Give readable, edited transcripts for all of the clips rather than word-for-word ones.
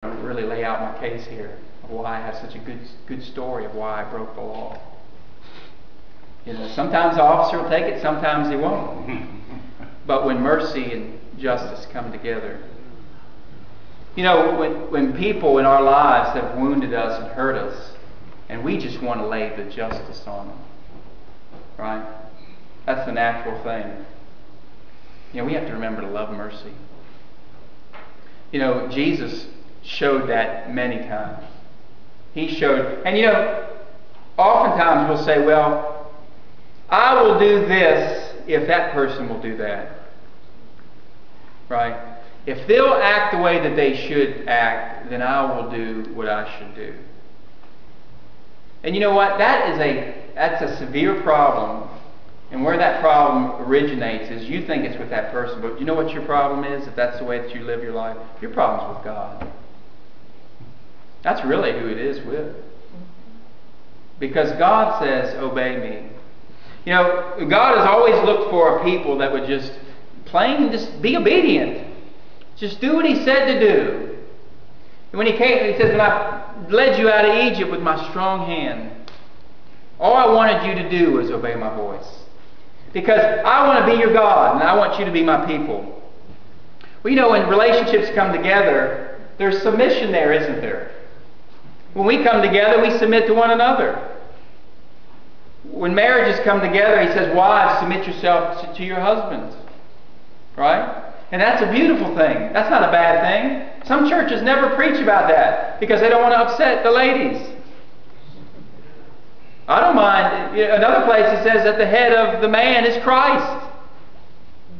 really lay out my case here of why I have such a good story of why I broke the law. You know, sometimes the officer will take it, sometimes he won't. But when mercy and justice come together, you know, when people in our lives have wounded us and hurt us, and we just want to lay the justice on them, right? That's the natural thing. You know, we have to remember to love mercy. You know, Jesus showed that many times. He showed, and you know, oftentimes we'll say, well, I will do this if that person will do that. Right? If they'll act the way that they should act, then I will do what I should do. And you know what? That's a severe problem. And where that problem originates is you think it's with that person, but you know what your problem is? If that's the way that you live your life, your problem's with God. That's really who it is with. Because God says, obey me. You know, God has always looked for a people that would just just be obedient. Just do what He said to do. And when He came, He says, when I led you out of Egypt with my strong hand, all I wanted you to do was obey my voice. Because I want to be your God, and I want you to be my people. Well, you know, when relationships come together, there's submission there, isn't there? When we come together, we submit to one another. When marriages come together, He says, wives, submit yourself to your husbands. Right? And that's a beautiful thing. That's not a bad thing. Some churches never preach about that because they don't want to upset the ladies. I don't mind. Another place it says that the head of the man is Christ.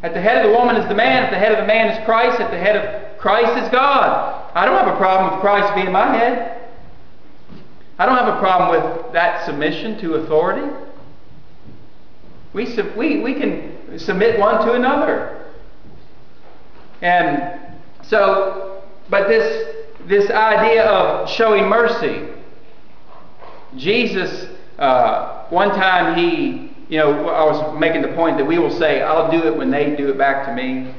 At the head of the woman is the man. At the head of the man is Christ. At the head of Christ is God. I don't have a problem with Christ being my head. I don't have a problem with that submission to authority. We can submit one to another. And so, but this idea of showing mercy, Jesus, one time I was making the point that we will say, I'll do it when they do it back to me.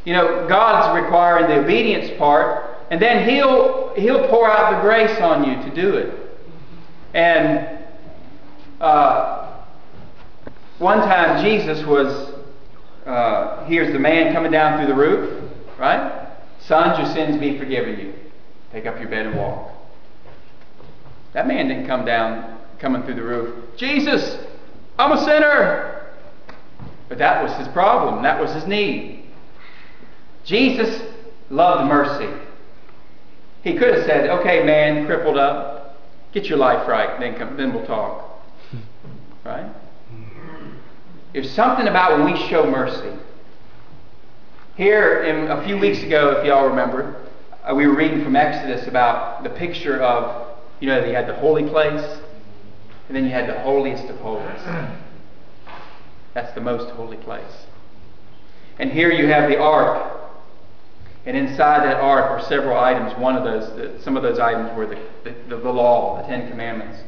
You know, God's requiring the obedience part, and then He'll pour out the grace on you to do it. And one time Jesus was, here's the man coming down through the roof, right? Sons, your sins be forgiven you. Take up your bed and walk. That man didn't coming through the roof. Jesus, I'm a sinner. But that was his problem. That was his need. Jesus loved mercy. He could have said, okay, man, crippled up, get your life right, then we'll talk. Right? There's something about when we show mercy. Here, a few weeks ago, if y'all remember, we were reading from Exodus about the picture of, you know, you had the holy place, and then you had the holiest of holies. That's the most holy place. And here you have the ark. And inside that ark were several items. Some of those items were the law, the Ten Commandments.